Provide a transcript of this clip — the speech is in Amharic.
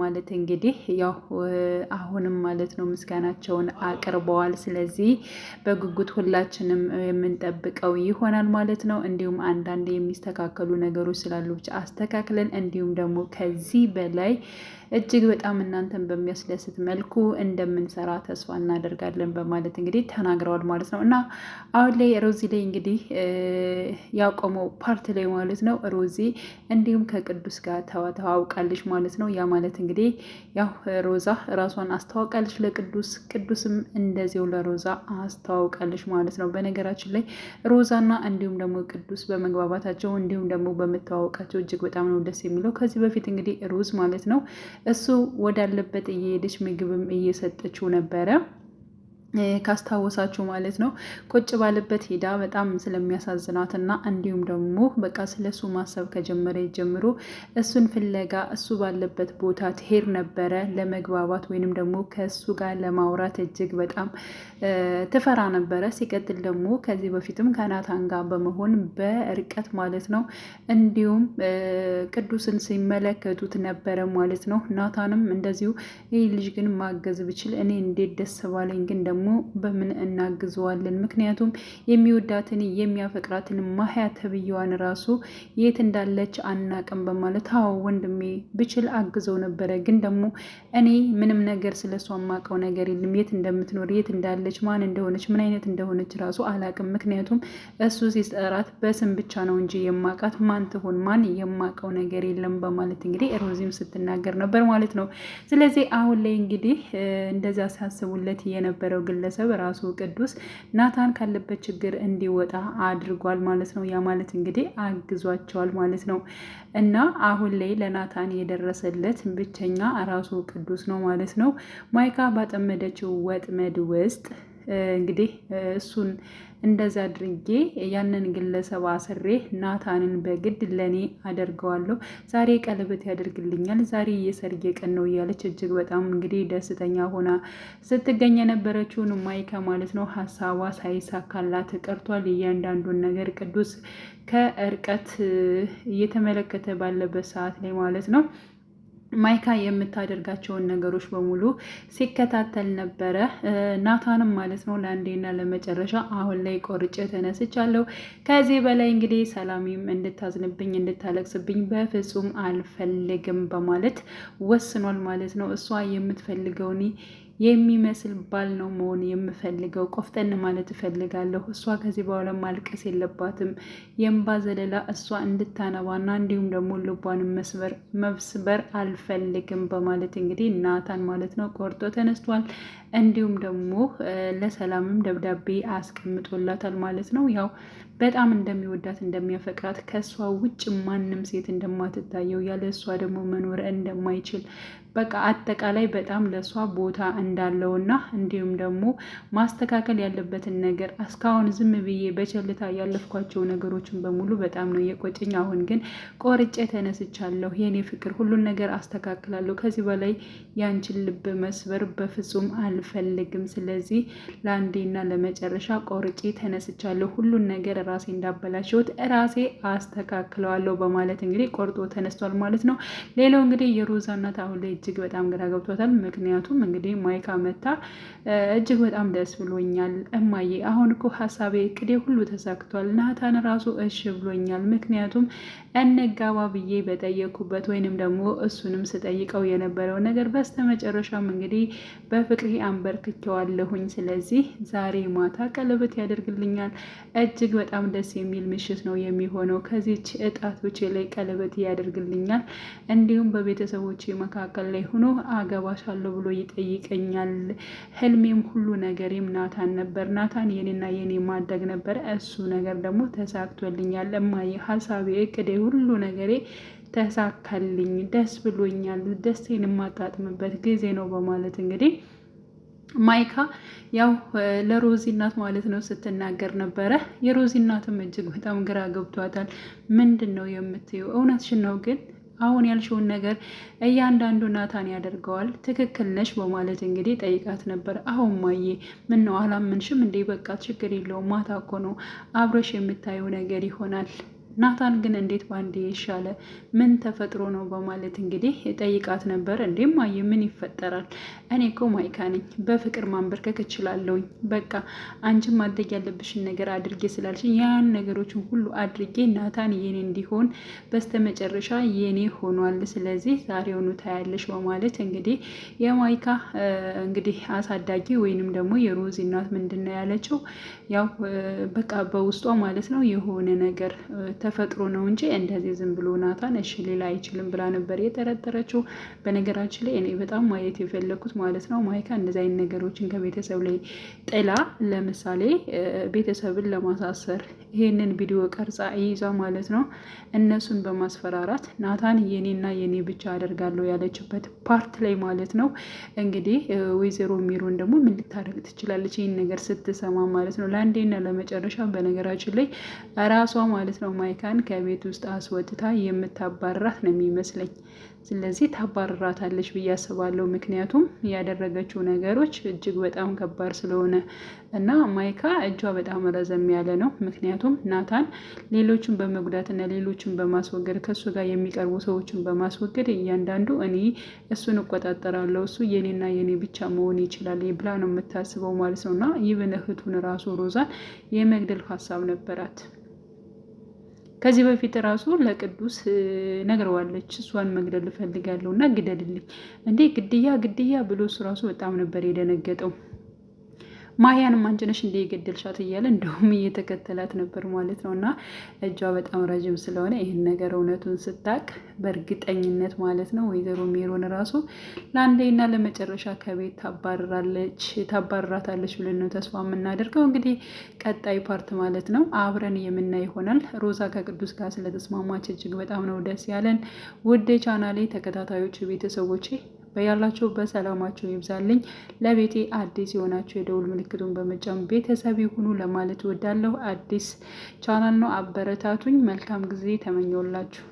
ማለት እንግዲህ ያው አሁንም ማለት ነው ምስጋናቸውን አቅርበዋል። ስለዚህ በጉጉት ሁላችንም የምንጠብቀው ይሆናል ማለት ነው። እንዲሁም አንዳንድ የሚስተካከሉ ነገሮች ስላሉ ብቻ አስተካክለን እንዲሁም ደግሞ ከዚህ በላይ እጅግ በጣም እናንተን በሚያስደስት መልኩ እንደምንሰራ ተስፋ እናደርጋለን በማለት እንግዲህ ተናግረዋል ማለት ነው። እና አሁን ላይ ሮዚ ላይ እንግዲህ ያቆመው ፓርት ላይ ማለት ነው ሮዚ እንዲሁም ከቅዱስ ጋር ተዋውቃለች ማለት ነው። ያ ማለት እንግዲህ ያው ሮዛ ራሷን አስተዋውቃለች ለቅዱስ፣ ቅዱስም እንደዚው ለሮዛ አስተዋውቃለች ማለት ነው። በነገራችን ላይ ሮዛና እንዲሁም ደግሞ ቅዱስ በመግባባታቸው እንዲሁም ደግሞ በመተዋወቃቸው እጅግ በጣም ነው ደስ የሚለው። ከዚህ በፊት እንግዲህ ሮዝ ማለት ነው እሱ ወዳለበት እየሄደች ምግብም እየሰጠችው ነበረ ካስታወሳችሁ ማለት ነው። ቁጭ ባለበት ሄዳ በጣም ስለሚያሳዝናት እና እንዲሁም ደግሞ በቃ ስለሱ ማሰብ ከጀመረ ጀምሮ እሱን ፍለጋ እሱ ባለበት ቦታ ትሄድ ነበረ ለመግባባት ወይንም ደግሞ ከእሱ ጋር ለማውራት እጅግ በጣም ትፈራ ነበረ። ሲቀጥል ደግሞ ከዚህ በፊትም ከናታን ጋር በመሆን በርቀት ማለት ነው እንዲሁም ቅዱስን ሲመለከቱት ነበረ ማለት ነው። ናታንም እንደዚሁ ይህ ልጅ ግን ማገዝ ብችል እኔ እንዴት ደስ ባለኝ፣ ግን ደግሞ በምን እናግዘዋለን? ምክንያቱም የሚወዳትን የሚያፈቅራትን ማህያ ተብዬዋን ራሱ የት እንዳለች አናቅም በማለት አዎ ወንድሜ ብችል አግዘው ነበረ፣ ግን ደግሞ እኔ ምንም ነገር ስለሷ የማውቀው ነገር የለም። የት እንደምትኖር የት እንዳለች ማን እንደሆነች ምን አይነት እንደሆነች ራሱ አላቅም። ምክንያቱም እሱ ሲጠራት በስም ብቻ ነው እንጂ የማውቃት ማን ትሆን ማን የማውቀው ነገር የለም በማለት እንግዲህ ሮዚም ስትናገር ነበር ማለት ነው። ስለዚህ አሁን ላይ እንግዲህ እንደዛ ሲያስቡለት የነበረው ግለሰብ ራሱ ቅዱስ ናታን ካለበት ችግር እንዲወጣ አድርጓል ማለት ነው። ያ ማለት እንግዲህ አግዟቸዋል ማለት ነው። እና አሁን ላይ ለናታን የደረሰለት ብቸኛ ራሱ ቅዱስ ነው ማለት ነው። ማይካ ባጠመደችው ወጥመድ ውስጥ እንግዲህ እሱን እንደዛ አድርጌ ያንን ግለሰብ አስሬ ናታንን በግድ ለኔ አደርገዋለሁ፣ ዛሬ ቀለበት ያደርግልኛል፣ ዛሬ የሰርጌ ቀን ነው እያለች እጅግ በጣም እንግዲህ ደስተኛ ሆና ስትገኝ የነበረችውን ማይካ ማለት ነው ሀሳቧ ሳይሳካላት ቀርቷል። እያንዳንዱን ነገር ቅዱስ ከርቀት እየተመለከተ ባለበት ሰዓት ላይ ማለት ነው ማይካ የምታደርጋቸውን ነገሮች በሙሉ ሲከታተል ነበረ። ናታንም ማለት ነው ለአንዴና ለመጨረሻ አሁን ላይ ቆርጬ ተነስቻለሁ። ከዚህ በላይ እንግዲህ ሰላሚም እንድታዝንብኝ እንድታለቅስብኝ በፍጹም አልፈልግም በማለት ወስኗል ማለት ነው። እሷ የምትፈልገውን የሚመስል ባል ነው መሆን የምፈልገው። ቆፍጠን ማለት እፈልጋለሁ። እሷ ከዚህ በኋላ ማልቀስ የለባትም። የእንባ ዘለላ እሷ እንድታነባና እንዲሁም ደግሞ ልቧን መስበር አልፈልግም በማለት እንግዲህ ናታን ማለት ነው ቆርጦ ተነስቷል። እንዲሁም ደግሞ ለሰላምም ደብዳቤ አስቀምጦላታል ማለት ነው። ያው በጣም እንደሚወዳት እንደሚያፈቅራት ከእሷ ውጭ ማንም ሴት እንደማትታየው ያለ እሷ ደግሞ መኖር እንደማይችል በቃ አጠቃላይ በጣም ለእሷ ቦታ እንዳለውና እንዲሁም ደግሞ ማስተካከል ያለበትን ነገር እስካሁን ዝም ብዬ በቸልታ ያለፍኳቸው ነገሮችን በሙሉ በጣም ነው የቆጨኝ። አሁን ግን ቆርጬ ተነስቻለሁ የኔ ፍቅር፣ ሁሉን ነገር አስተካክላለሁ። ከዚህ በላይ ያንቺን ልብ መስበር በፍጹም አልፈልግም። ስለዚህ ለአንዴና ለመጨረሻ ቆርጬ ተነስቻለሁ። ሁሉን ነገር ራሴ እንዳበላሸሁት ራሴ አስተካክለዋለሁ በማለት እንግዲህ ቆርጦ ተነስቷል ማለት ነው። ሌላው እንግዲህ የሮዛ እናት አሁን ላይ እጅግ በጣም ግራ ገብቷታል። ምክንያቱም እንግዲህ ማይካ መታ እጅግ በጣም ደስ ብሎኛል እማዬ፣ አሁን እኮ ሀሳቤ እቅዴ ሁሉ ተሳክቷል። ናታን ራሱ እሺ ብሎኛል። ምክንያቱም እንጋባ ብዬ በጠየኩበት ወይንም ደግሞ እሱንም ስጠይቀው የነበረው ነገር በስተመጨረሻም እንግዲህ በፍቅሬ አንበርክኬዋለሁኝ። ስለዚህ ዛሬ ማታ ቀለበት ያደርግልኛል። እጅግ በጣም ደስ የሚል ምሽት ነው የሚሆነው። ከዚች እጣቶቼ ላይ ቀለበት ያደርግልኛል። እንዲሁም በቤተሰቦቼ መካከል ላይ ሆኖ አገባሻለሁ ብሎ ይጠይቀኛል። ህልሜም ሁሉ ነገሬም ናታን ነበር። ናታን የኔና የኔ ማድረግ ነበር። እሱ ነገር ደግሞ ተሳክቶልኛል እማዬ፣ ሀሳቤ እቅዴ ሁሉ ነገሬ ተሳካልኝ፣ ደስ ብሎኛል። ደስቴን የማጣጥምበት ጊዜ ነው በማለት እንግዲህ ማይካ ያው ለሮዚ እናት ማለት ነው ስትናገር ነበረ። የሮዚ እናትም እጅግ በጣም ግራ ገብቷታል። ምንድን ነው የምትይው? እውነትሽን ነው ግን አሁን ያልሽውን ነገር እያንዳንዱ ናታን ያደርገዋል፣ ትክክል ነሽ በማለት እንግዲህ ጠይቃት ነበር። አሁን ማዬ ምን ነው አላመንሽም እንዴ? በቃ ችግር የለውም፣ ማታ እኮ ነው አብረሽ የምታየው ነገር ይሆናል ናታን ግን እንዴት ባንዴ ይሻለ ምን ተፈጥሮ ነው በማለት እንግዲህ ጠይቃት ነበር። እንዴም ማየ ምን ይፈጠራል? እኔ እኮ ማይካ ነኝ፣ በፍቅር ማንበርከክ እችላለሁኝ። በቃ አንቺም ማድረግ ያለብሽን ነገር አድርጌ ስላልሽኝ ያን ነገሮችን ሁሉ አድርጌ ናታን የኔ እንዲሆን በስተመጨረሻ የኔ ሆኗል። ስለዚህ ዛሬውኑ ታያለሽ በማለት እንግዲህ የማይካ እንግዲህ አሳዳጊ ወይንም ደግሞ የሮዚ እናት ምንድን ነው ያለችው? ያው በቃ በውስጧ ማለት ነው የሆነ ነገር ተፈጥሮ ነው እንጂ እንደዚህ ዝም ብሎ ናታን እሺ ሌላ አይችልም ብላ ነበር የጠረጠረችው። በነገራችን ላይ እኔ በጣም ማየት የፈለኩት ማለት ነው ማይካ እንደዚህ አይነት ነገሮችን ከቤተሰብ ላይ ጥላ፣ ለምሳሌ ቤተሰብን ለማሳሰር ይሄንን ቪዲዮ ቀርጻ ይዛ ማለት ነው እነሱን በማስፈራራት ናታን የኔና የኔ ብቻ አደርጋለሁ ያለችበት ፓርት ላይ ማለት ነው እንግዲህ ወይዘሮ ሚሮን ደግሞ ምን ልታደርግ ትችላለች? ይህን ነገር ስትሰማ ማለት ነው ለአንዴና ለመጨረሻ በነገራችን ላይ ራሷ ማለት ነው ማይካን ከቤት ውስጥ አስወጥታ የምታባራት ነው የሚመስለኝ። ስለዚህ ታባርራታለች ብዬ አስባለሁ። ምክንያቱም ያደረገችው ነገሮች እጅግ በጣም ከባድ ስለሆነ እና ማይካ እጇ በጣም ረዘም ያለ ነው። ምክንያቱም ናታን ሌሎችን በመጉዳትና ሌሎችን በማስወገድ ከእሱ ጋር የሚቀርቡ ሰዎችን በማስወገድ እያንዳንዱ እኔ እሱን እቆጣጠራለሁ፣ እሱ የኔና የኔ ብቻ መሆን ይችላል ብላ ነው የምታስበው ማለት ነው። እና ይብን እህቱን ራሱ ሮዛን የመግደል ሀሳብ ነበራት። ከዚህ በፊት ራሱ ለቅዱስ ነግረዋለች። እሷን መግደል እፈልጋለሁ እና ግደልልኝ እንዴ ግድያ ብሎ እሱ ራሱ በጣም ነበር የደነገጠው። ማህያንም አንቺ ነሽ እንደ የገደልሻት እያለ እንደውም እየተከተላት ነበር ማለት ነው። እና እጇ በጣም ረጅም ስለሆነ ይህን ነገር እውነቱን ስታቅ በእርግጠኝነት ማለት ነው ወይዘሮ ሜሮን ራሱ ለአንዴና ለመጨረሻ ከቤት ታባርራታለች ብለን ነው ተስፋ የምናደርገው። እንግዲህ ቀጣይ ፓርት ማለት ነው አብረን የምናይ ይሆናል። ሮዛ ከቅዱስ ጋር ስለተስማማች እጅግ በጣም ነው ደስ ያለን። ውድ ቻናሌ ተከታታዮች ቤተሰቦቼ በያላችሁ በሰላማችሁ ይብዛልኝ። ለቤቴ አዲስ የሆናችሁ የደውል ምልክቱን በመጫን ቤተሰብ ይሁኑ ለማለት እወዳለሁ። አዲስ ቻናል ነው፣ አበረታቱኝ። መልካም ጊዜ ተመኘውላችሁ።